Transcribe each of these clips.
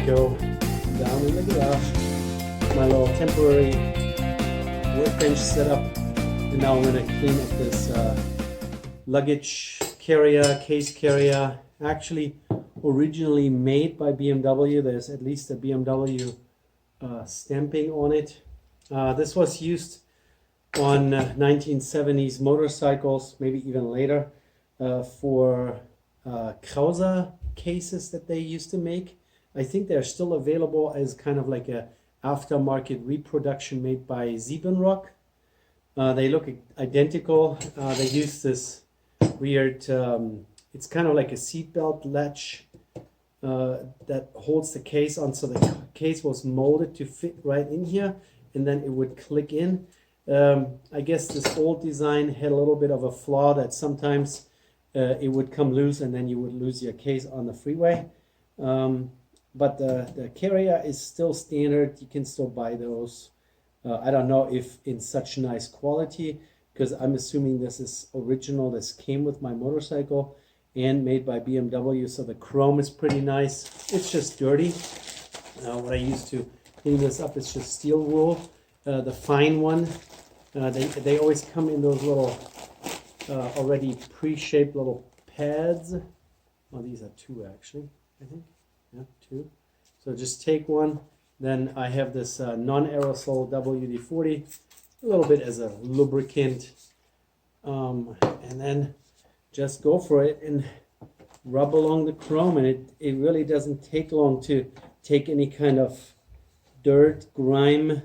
go down in the garage. My little temporary workbench setup. And now I'm going to clean up this luggage carrier, case carrier. Actually, originally made by BMW. There's at least a BMW stamping on it. This was used on 1970s motorcycles, maybe even later, for Krauser cases that they used to make. I think they're still available as kind of like a aftermarket reproduction made by Siebenrock. They look identical. They use this weird, it's kind of like a seatbelt latch that holds the case on. So the case was molded to fit right in here, and then it would click in. I guess this old design had a little bit of a flaw that sometimes it would come loose and then you would lose your case on the freeway. But the carrier is still standard. You can still buy those. I don't know if in such nice quality, because I'm assuming this is original. This came with my motorcycle and made by BMW, so the chrome is pretty nice. It's just dirty. What I used to clean this up is just steel wool, the fine one. They always come in those little already pre-shaped little pads. Oh, these are two actually, I think. Yeah, two. So just take one. Then I have this non-aerosol WD-40, a little bit as a lubricant. And then just go for it and rub along the chrome. And it really doesn't take long to take any kind of dirt, grime,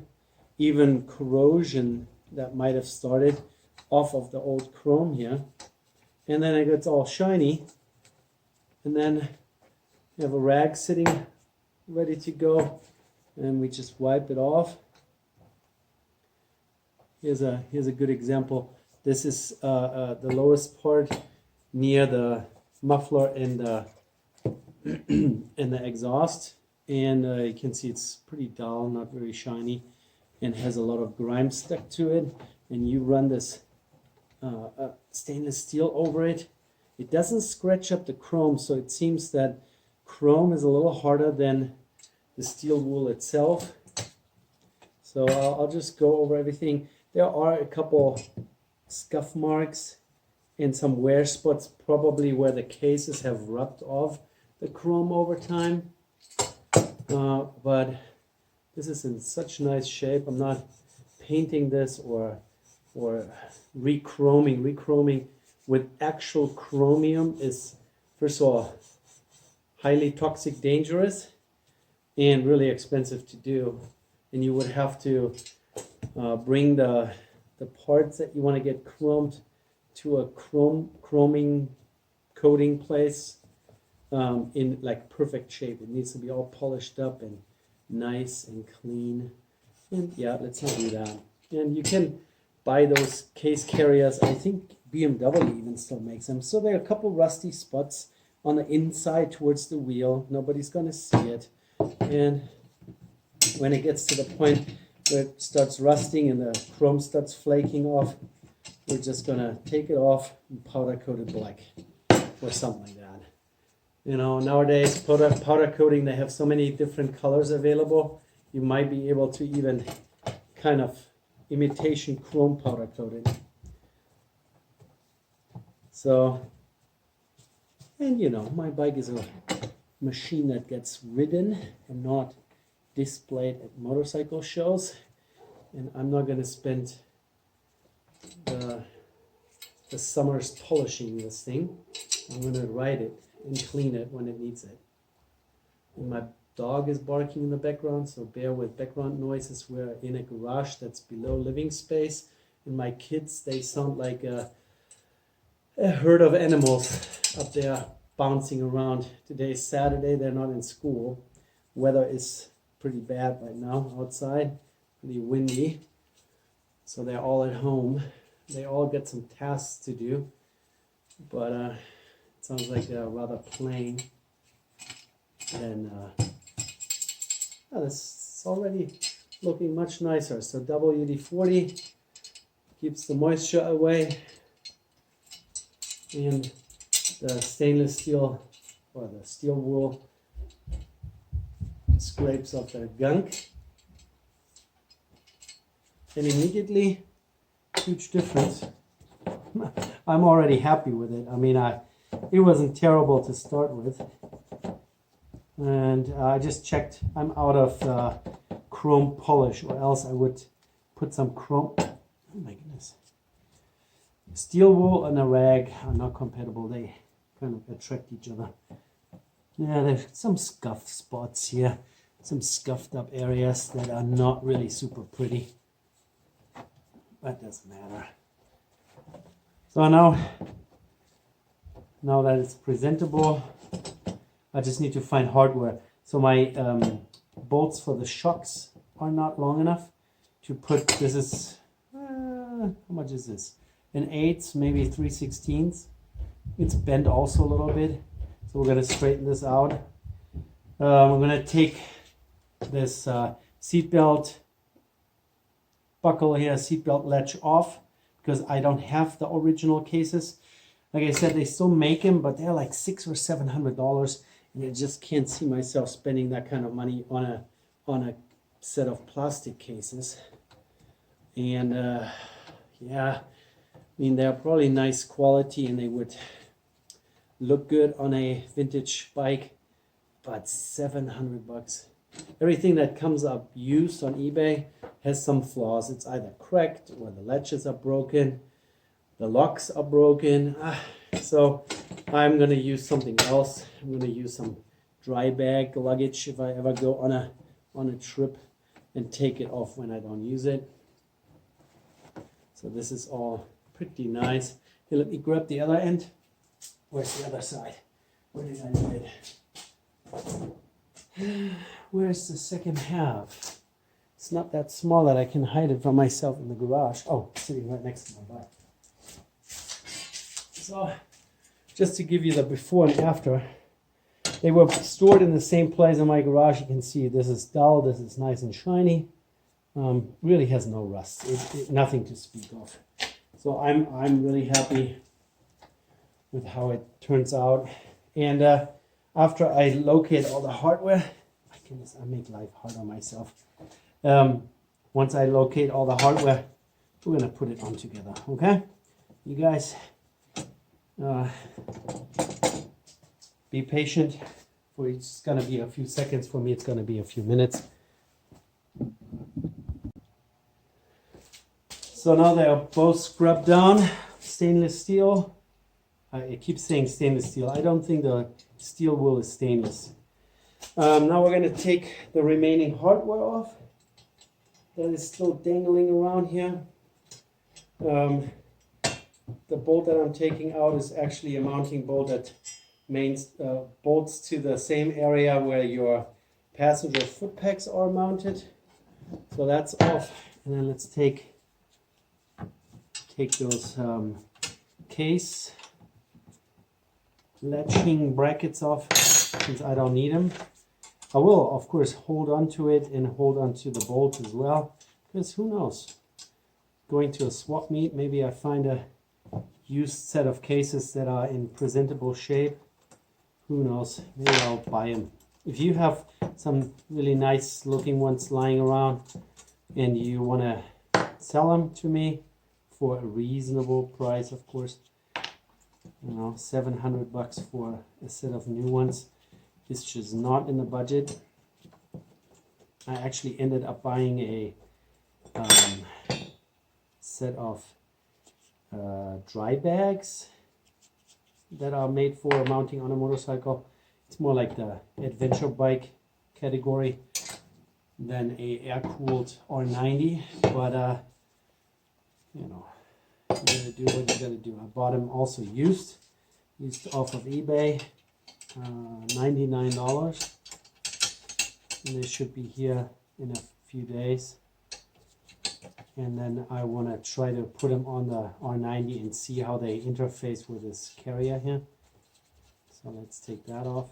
even corrosion that might have started off of the old chrome here. And then it gets all shiny. And then you have a rag sitting ready to go, and we just wipe it off. Here's a good example. This is the lowest part near the muffler and the and the exhaust, and you can see it's pretty dull, not very shiny, and has a lot of grime stuck to it. And you run this stainless steel over it. It doesn't scratch up the chrome, so it seems that chrome is a little harder than the steel wool itself. So I'll just go over everything. There are a couple scuff marks and some wear spots, probably where the cases have rubbed off the chrome over time. But this is in such nice shape. I'm not painting this or re-chroming. Re-chroming with actual chromium is, first of all, highly toxic, dangerous, and really expensive to do. And you would have to bring the parts that you want to get chromed to a chroming coating place in like perfect shape. It needs to be all polished up and nice and clean. And yeah, let's not do that. And you can buy those case carriers. I think BMW even still makes them. So there are a couple rusty spots on the inside towards the wheel. Nobody's going to see it. And when it gets to the point where it starts rusting and the chrome starts flaking off, we're just going to take it off and powder coat it black or something like that. You know, nowadays powder coating, they have so many different colors available. You might be able to even kind of imitation chrome powder coat it. So, and you know, my bike is a machine that gets ridden and not displayed at motorcycle shows. And I'm not going to spend the summers polishing this thing. I'm going to ride it and clean it when it needs it. And my dog is barking in the background, so bear with background noises. We're in a garage that's below living space. And my kids, they sound like a herd of animals up there bouncing around. Today is Saturday, they're not in school. Weather is pretty bad right now outside, pretty windy. So they're all at home. They all get some tasks to do, but it sounds like they're rather playing. And this is already looking much nicer. So WD-40 keeps the moisture away, and the stainless steel or the steel wool scrapes off the gunk. And immediately, huge difference. I'm already happy with it. I mean, it wasn't terrible to start with. And I just checked, I'm out of chrome polish, or else I would put some chrome. Oh my goodness. Steel wool and a rag are not compatible. They kind of attract each other. Yeah, there's some scuff spots here, some scuffed up areas that are not really super pretty. But doesn't matter. So now that it's presentable, I just need to find hardware. So my bolts for the shocks are not long enough to put, this is, how much is this? An 8, maybe 3/16. It's bent also a little bit. So we're going to straighten this out. I'm going to take this seatbelt buckle here, seatbelt latch off, because I don't have the original cases. Like I said, they still make them, but they're like $600 or $700, and I just can't see myself spending that kind of money on a set of plastic cases. And yeah, I mean, they're probably nice quality and they would look good on a vintage bike, but $700. Everything that comes up used on eBay has some flaws. It's either cracked or the latches are broken, the locks are broken. So I'm going to use something else. I'm going to use some dry bag luggage if I ever go on a trip and take it off when I don't use it. So this is all pretty nice. Here, let me grab the other end. Where's the other side? Where did I leave it? Where's the second half? It's not that small that I can hide it from myself in the garage. Oh, it's sitting right next to my bike. So, just to give you the before and after, they were stored in the same place in my garage. You can see this is dull, this is nice and shiny. Really has no rust, nothing to speak of. So I'm really happy with how it turns out. And after I locate all the hardware, I make life hard on myself. Once I locate all the hardware, we're gonna put it on together, okay? You guys, be patient. It's gonna be a few seconds. For me, it's gonna be a few minutes. So now they are both scrubbed down, stainless steel. I keep saying stainless steel. I don't think the steel wool is stainless. Now we're going to take the remaining hardware off that is still dangling around here. The bolt that I'm taking out is actually a mounting bolt that bolts to the same area where your passenger foot pegs are mounted. So that's off. And then let's take those case latching brackets off, since I don't need them. I will, of course, hold on to it and hold on to the bolt as well, because who knows? Going to a swap meet, maybe I find a used set of cases that are in presentable shape. Who knows? Maybe I'll buy them. If you have some really nice looking ones lying around and you want to sell them to me for a reasonable price, of course, you know, $700 for a set of new ones is just not in the budget. I actually ended up buying a set of dry bags that are made for mounting on a motorcycle. It's more like the adventure bike category than a air-cooled R90, but you know, you gotta do what you gotta do. I bought them also used off of eBay, $99, and they should be here in a few days. And then I want to try to put them on the R90 and see how they interface with this carrier here. So let's take that off.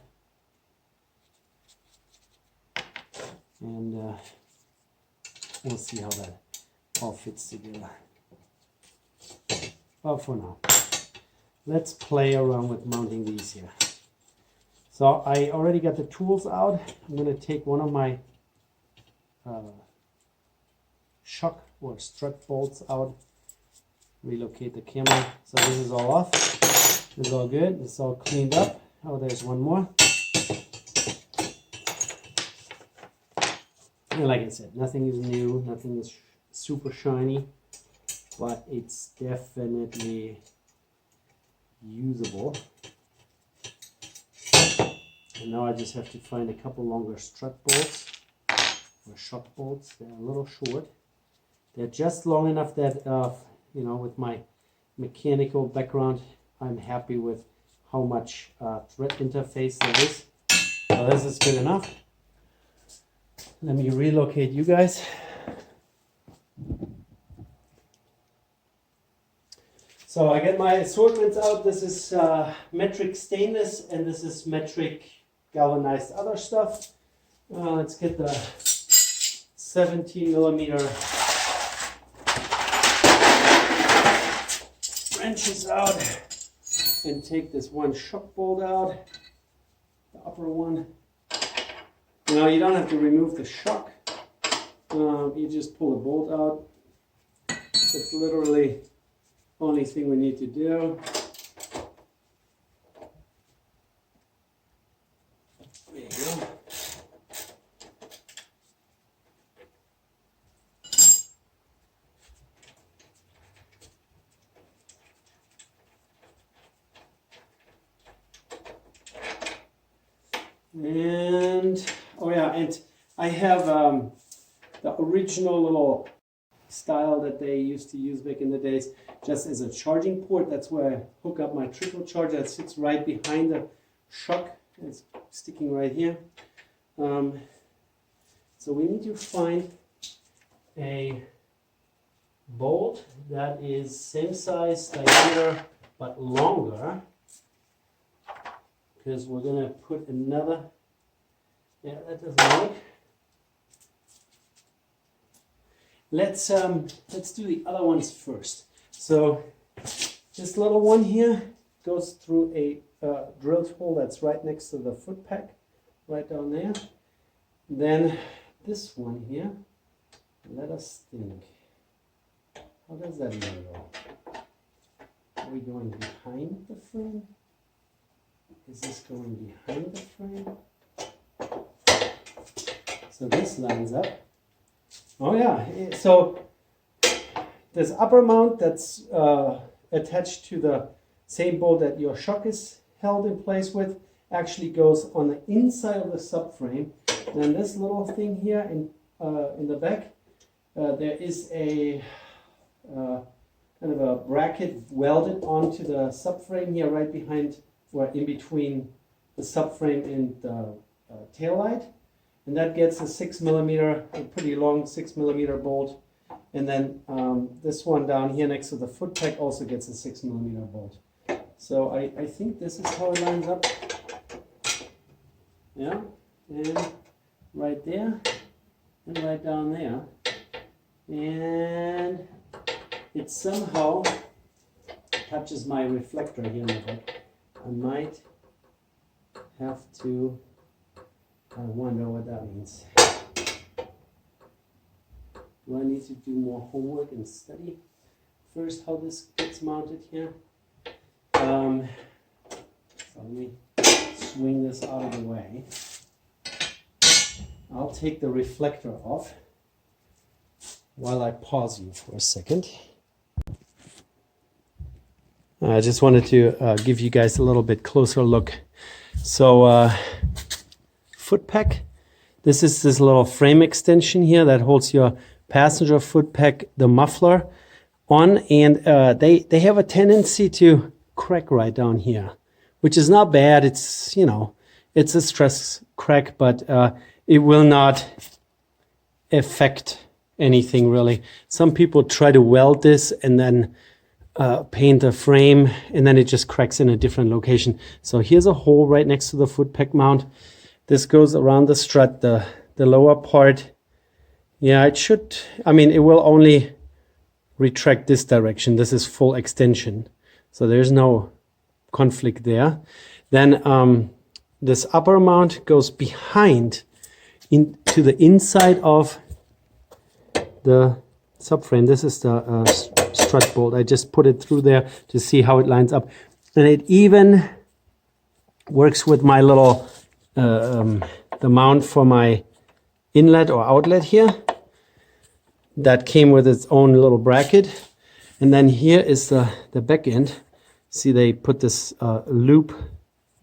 And we'll see how that all fits together. But for now, let's play around with mounting these here. So I already got the tools out. I'm going to take one of my shock or strut bolts out, relocate the camera. So this is all off. This is all good. It's all cleaned up. Oh, there's one more. And like I said, nothing is new, nothing is super shiny, but it's definitely usable. And now I just have to find a couple longer strut bolts or shock bolts. They're a little short. They're just long enough that, you know, with my mechanical background, I'm happy with how much thread interface there is. So this is good enough. Let me relocate you guys. So I get my assortments out. This is metric stainless and this is metric galvanized other stuff. Let's get the 17 millimeter wrenches out and take this one shock bolt out, the upper one. Now you don't have to remove the shock, you just pull the bolt out. It's literally the only thing we need to do. There you go. And oh yeah, and I have the original little style that they used to use back in the days, just as a charging port. That's where I hook up my trickle charger. It sits right behind the shock. It's sticking right here. So we need to find a bolt that is same size, diameter, but longer. Because we're going to put another, yeah, that doesn't work. Let's do the other ones first. So this little one here goes through a drill hole that's right next to the foot peg, right down there. Then this one here, let us think. How does that go? Are we going behind the frame? Is this going behind the frame? So this lines up. Oh yeah, so this upper mount that's attached to the same bolt that your shock is held in place with actually goes on the inside of the subframe. Then this little thing here in the back, there is a kind of a bracket welded onto the subframe here right behind or in between the subframe and the tail light, and that gets a 6 millimeter, a pretty long 6 millimeter bolt. And then this one down here next to the foot peg also gets a 6 millimeter bolt. So I think this is how it lines up. Yeah, and right there, and right down there, and it somehow touches my reflector here in the back. I might have to, I wonder what that means. Do I need to do more homework and study first how this gets mounted here? So let me swing this out of the way. I'll take the reflector off while I pause you for a second. I just wanted to give you guys a little bit closer look. So foot peg, this is this little frame extension here that holds your passenger foot peg, the muffler on, and they have a tendency to crack right down here, which is not bad. It's, you know, it's a stress crack, but it will not affect anything really. Some people try to weld this and then paint a frame, and then it just cracks in a different location. So here's a hole right next to the foot peg mount. This goes around the strut, the lower part. Yeah, it should, I mean, it will only retract this direction. This is full extension, so there's no conflict there. Then this upper mount goes behind into the inside of the subframe. This is the strut bolt. I just put it through there to see how it lines up. And it even works with my little, the mount for my inlet or outlet here. That came with its own little bracket. And then here is the back end. See, they put this loop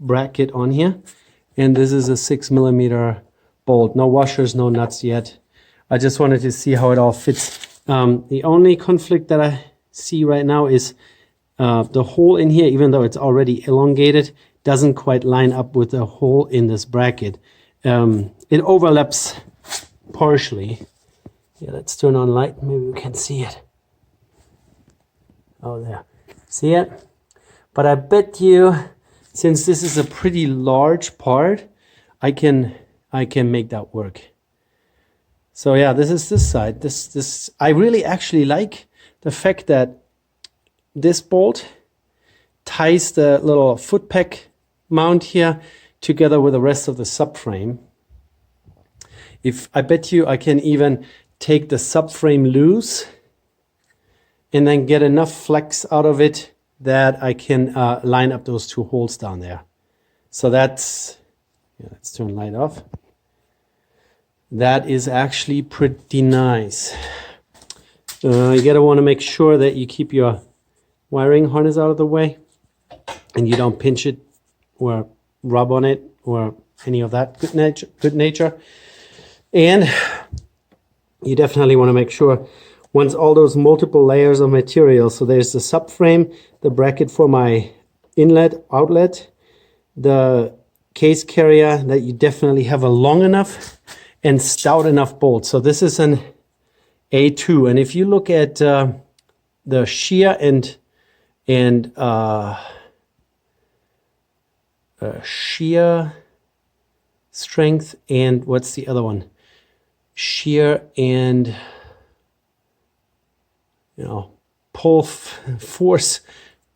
bracket on here. And this is a 6mm bolt. No washers, no nuts yet. I just wanted to see how it all fits. The only conflict that I see right now is the hole in here, even though it's already elongated, doesn't quite line up with the hole in this bracket. It overlaps partially. Yeah, let's turn on light. Maybe we can see it. Oh, there. See it? But I bet you, since this is a pretty large part, I can make that work. So yeah, this is this side. This I really actually like the fact that this bolt ties the little foot peg mount here together with the rest of the subframe. I bet you I can even take the subframe loose and then get enough flex out of it that I can line up those two holes down there. So that's, yeah, let's turn light off. That is actually pretty nice. You gotta want to make sure that you keep your wiring harness out of the way and you don't pinch it or rub on it or any of that good nature. And you definitely want to make sure once all those multiple layers of material, so there's the subframe, the bracket for my inlet, outlet, the case carrier, that you definitely have a long enough and stout enough bolt. So this is an A2, and if you look at the shear and shear strength, and what's the other one? Shear and pull force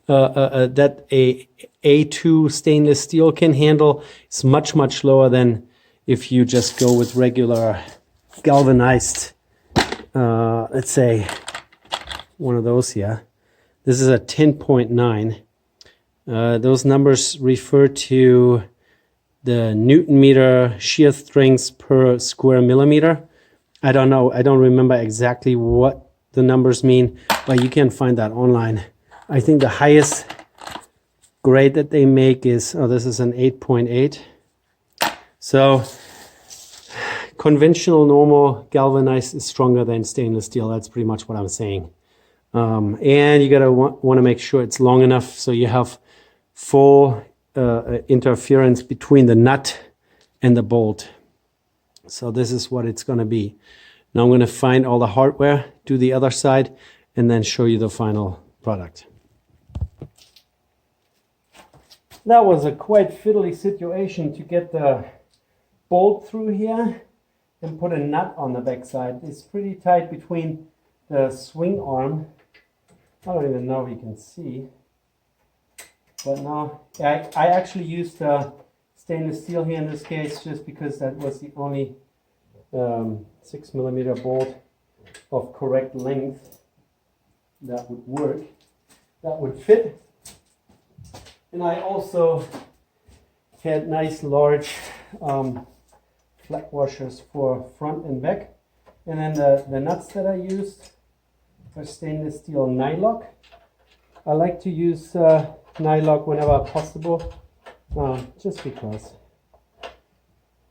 that a A2 stainless steel can handle is much lower than if you just go with regular galvanized, let's say one of those here. This is a 10.9. Those numbers refer to the Newton meter shear strengths per square millimeter. I don't know. I don't remember exactly what the numbers mean, but you can find that online. I think the highest grade that they make is, this is an 8.8. So conventional, normal galvanized is stronger than stainless steel. That's pretty much what I'm saying. And you gotta want to make sure it's long enough so you have full interference between the nut and the bolt. So this is what it's going to be. Now I'm going to find all the hardware, do the other side, and then show you the final product. That was a quite fiddly situation to get the bolt through here and put a nut on the back side. It's pretty tight between the swing arm. I don't even know if you can see. But now, I actually used stainless steel here in this case just because that was the only 6mm bolt of correct length that would work, that would fit. And I also had nice large flat washers for front and back. And then the nuts that I used are stainless steel nylock. I like to use nylock whenever possible, just because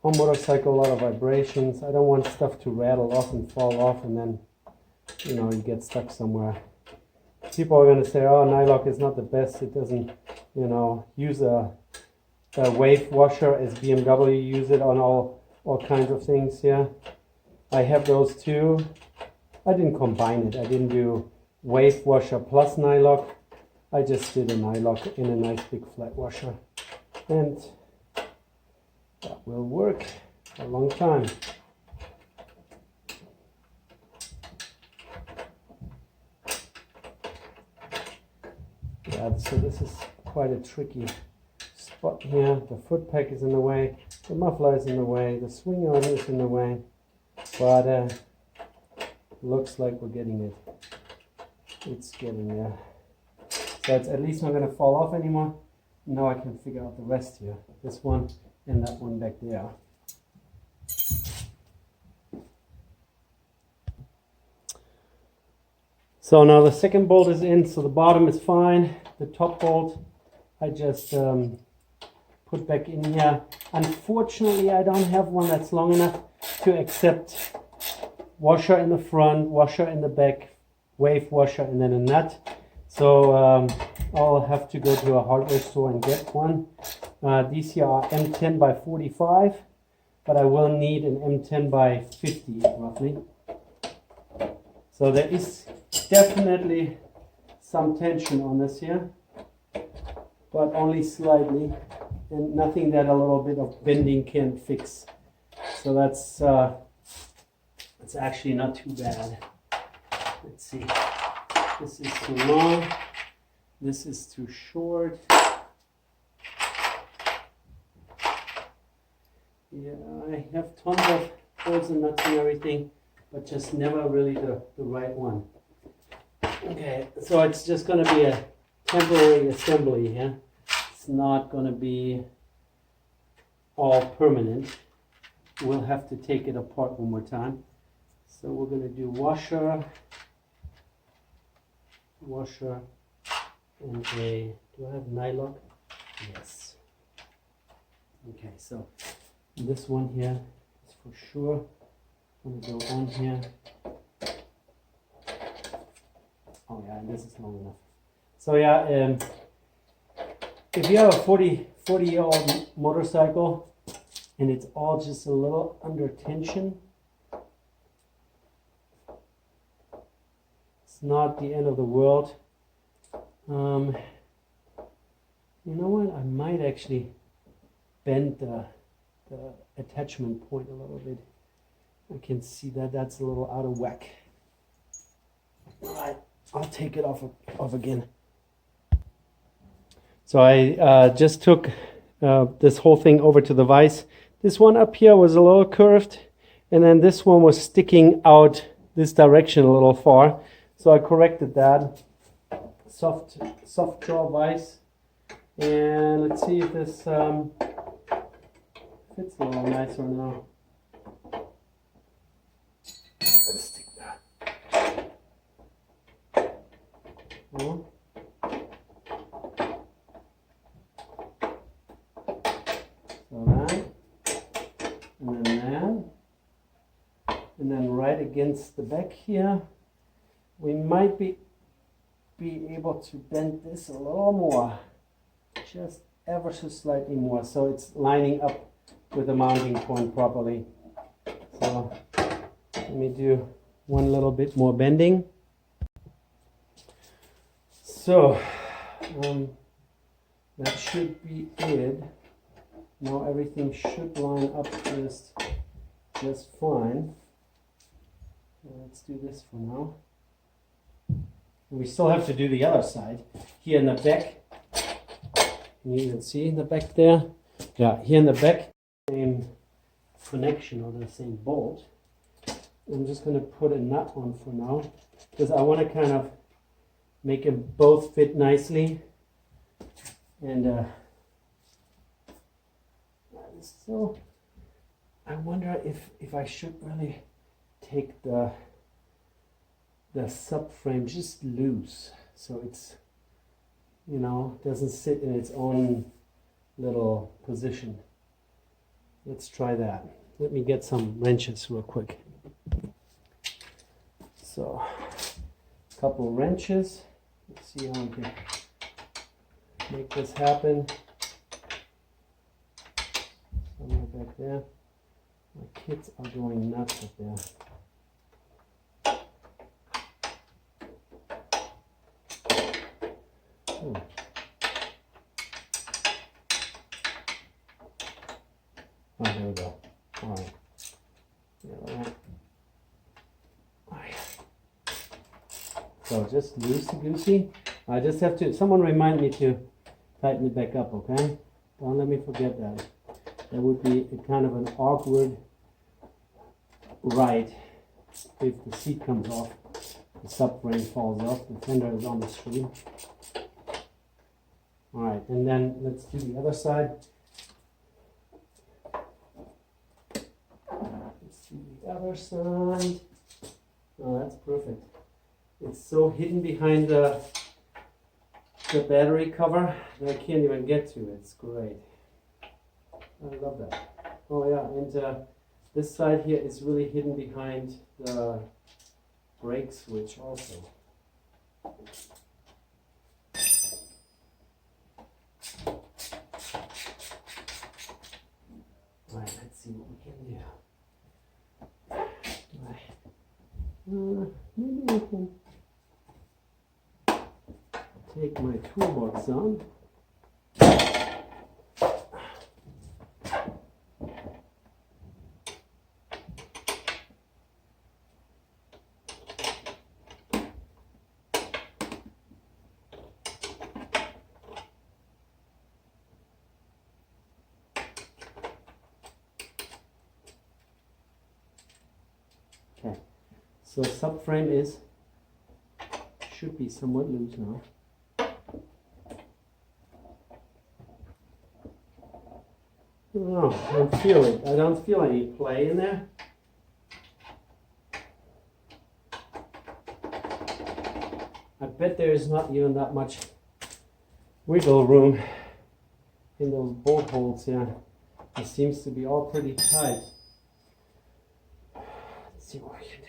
on motorcycle a lot of vibrations. I don't want stuff to rattle off and fall off and then you get stuck somewhere. People are going to say, oh, nylock is not the best, it doesn't use a wave washer as BMW use it on all kinds of things here. I have those too. I didn't combine it. I didn't do wave washer plus nylock. I just did a nylock in a nice big flat washer, and that will work for a long time. Yeah, so this is quite a tricky spot here. The foot peg is in the way. The muffler is in the way. The swing arm is in the way. But looks like we're getting it. It's getting there. So it's at least not going to fall off anymore. Now I can figure out the rest here. This one and that one back there. So now the second bolt is in, so the bottom is fine. The top bolt I just put back in here. Unfortunately, I don't have one that's long enough to accept washer in the front, washer in the back, wave washer, and then a nut. So I'll have to go to a hardware store and get one. These here are M10 by 45, but I will need an M10 by 50 roughly. So there is definitely some tension on this here, but only slightly, and nothing that a little bit of bending can't fix. So that's actually not too bad. Let's see. This is too long. This is too short. Yeah, I have tons of bolts and nuts and everything, but just never really the right one. Okay, so it's just going to be a temporary assembly here. It's not going to be all permanent. We'll have to take it apart one more time. So we're going to do washer, and a, do I have nylock? Yes. Okay, so this one here is for sure going to go on here. Oh yeah, and this is long enough. So yeah, if you have a 40-year-old motorcycle and it's all just a little under tension, it's not the end of the world. You know what? I might actually bend the attachment point a little bit. I can see that that's a little out of whack. All right, I'll take it off again. So I just took this whole thing over to the vise. This one up here was a little curved, and then this one was sticking out this direction a little far. So I corrected that. Soft jaw vise, and let's see if this fits a little nicer now. Let's stick that. Oh. So that, and then that, and then right against the back here, we might be able to bend this a little more, just ever so slightly more, so it's lining up with the mounting point properly. So let me do one little bit more bending. So that should be it. Now everything should line up just fine. Let's do this for now. We still have to do the other side. Here in the back, can you even see in the back there? Yeah, here in the back, same connection or the same bolt. I'm just going to put a nut on for now, because I want to kind of make them both fit nicely. And so I wonder if I should really take the subframe just loose, so it's, you know, doesn't sit in its own little position. Let's try that. Let me get some wrenches real quick. So, a couple wrenches. Let's see how we can make this happen. Somewhere back there. My kids are going nuts up there. Oh, there we go. All right. Yeah, all right. So just loosey-goosey. I just have to, someone remind me to tighten it back up, okay? Don't let me forget that. That would be a kind of an awkward ride if the seat comes off, the subframe falls off, the fender is on the screen. Alright, and then let's do the other side. Let's do the other side. Oh, that's perfect. It's so hidden behind the battery cover that I can't even get to it. It's great. I love that. Oh yeah, and this side here is really hidden behind the brake switch also. Alright, let's see what we can do. Maybe I can take my toolbox on. Okay, so subframe should be somewhat loose now. Oh, I don't feel it. I don't feel any play in there. I bet there is not even that much wiggle room in those bolt holes here. It seems to be all pretty tight. Let's see what we can do.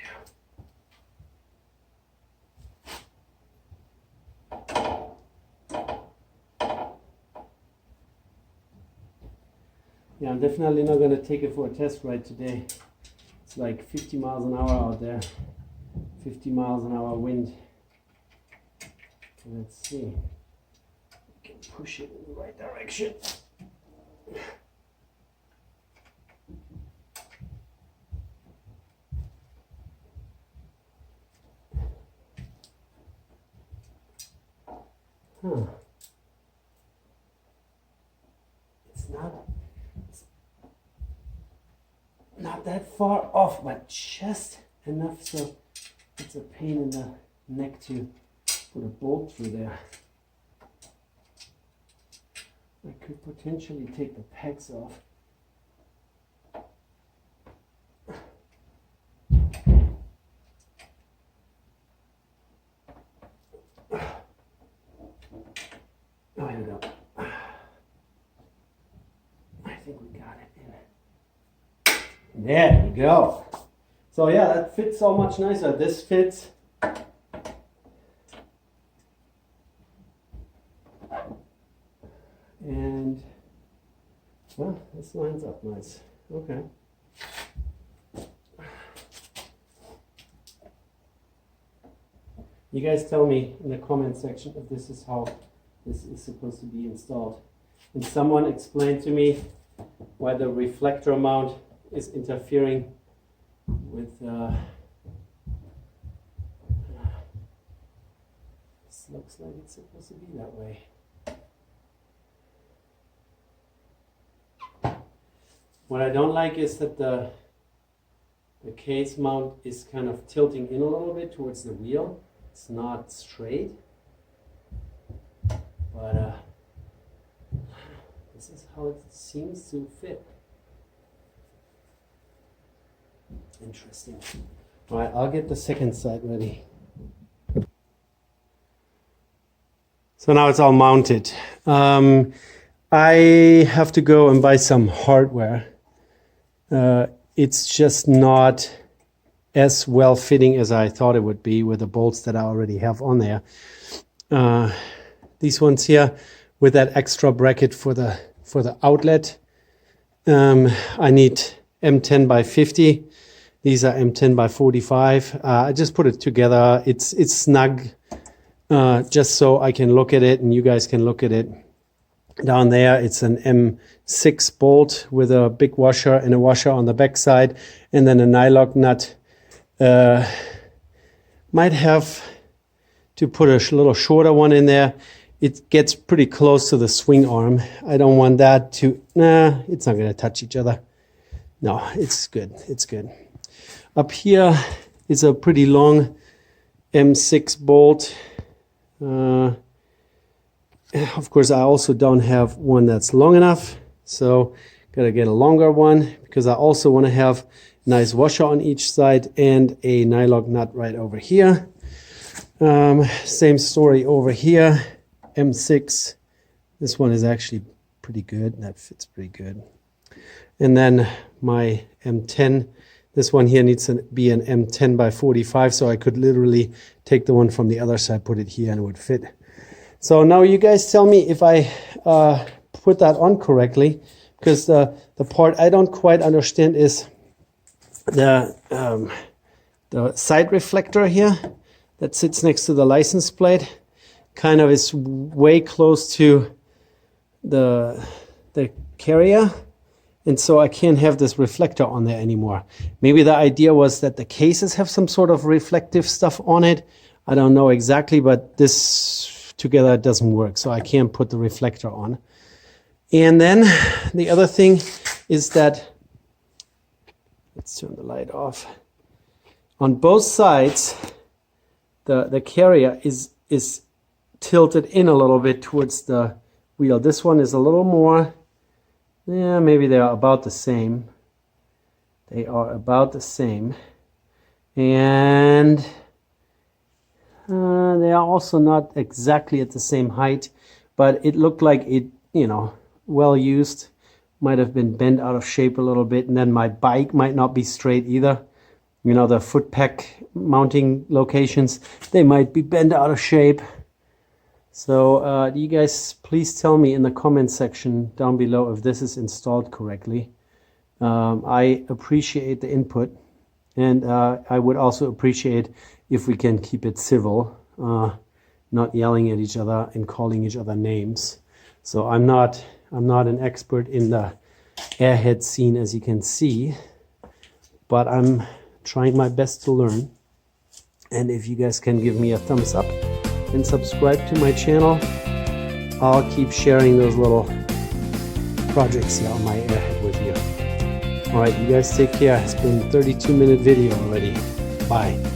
Yeah, I'm definitely not going to take it for a test ride today. It's like 50 miles an hour out there. 50 miles an hour wind. Let's see. I can push it in the right direction. Huh. It's not that far off, but just enough so it's a pain in the neck to put a bolt through there. I could potentially take the pegs off. Oh, here we go. I think we got it in. There you go. So yeah, that fits so much nicer. This fits. And, well, this lines up nice. Okay. You guys tell me in the comment section if this is how this is supposed to be installed. And someone explained to me why the reflector mount is interfering with this looks like it's supposed to be that way. What I don't like is that the case mount is kind of tilting in a little bit towards the wheel. It's not straight, but this is how it seems to fit. Interesting. All right, I'll get the second side ready. So now it's all mounted. I have to go and buy some hardware. It's just not as well fitting as I thought it would be with the bolts that I already have on there. These ones here with that extra bracket for the outlet. I need M10 by 50. These are M10 by 45. I just put it together. It's snug, just so I can look at it and you guys can look at it. Down there, it's an M6 bolt with a big washer and a washer on the back side, and then a nylock nut. Might have to put a little shorter one in there, it gets pretty close to the swing arm. I don't want that to, nah, it's not gonna touch each other. No, it's good, it's good. Up here is a pretty long M6 bolt. Of course, I also don't have one that's long enough, so gotta get a longer one because I also want to have a nice washer on each side and a nylock nut right over here. Same story over here. M6. This one is actually pretty good. That fits pretty good. And then my M10. This one here needs to be an M10 by 45, so I could literally take the one from the other side, put it here, and it would fit. So now you guys tell me if I put that on correctly, because the part I don't quite understand is the side reflector here that sits next to the license plate. Kind of is way close to the carrier, and so I can't have this reflector on there anymore. Maybe the idea was that the cases have some sort of reflective stuff on it. I don't know exactly, but this together doesn't work, so I can't put the reflector on. And then the other thing is that, let's turn the light off. On both sides, the carrier is tilted in a little bit towards the wheel. This one is a little more, yeah, maybe they are about the same. They are about the same. And they are also not exactly at the same height, but it looked like it, you know, well used. Might have been bent out of shape a little bit, and then my bike might not be straight either. You know, the foot peg mounting locations, they might be bent out of shape. So you guys please tell me in the comment section down below if this is installed correctly. I appreciate the input, and I would also appreciate if we can keep it civil, not yelling at each other and calling each other names. So I'm not an expert in the Airhead scene, as you can see, but I'm trying my best to learn. And if you guys can give me a thumbs up and subscribe to my channel, I'll keep sharing those little projects here on my Airhead with you. All right, you guys take care. It's been a 32-minute video already. Bye.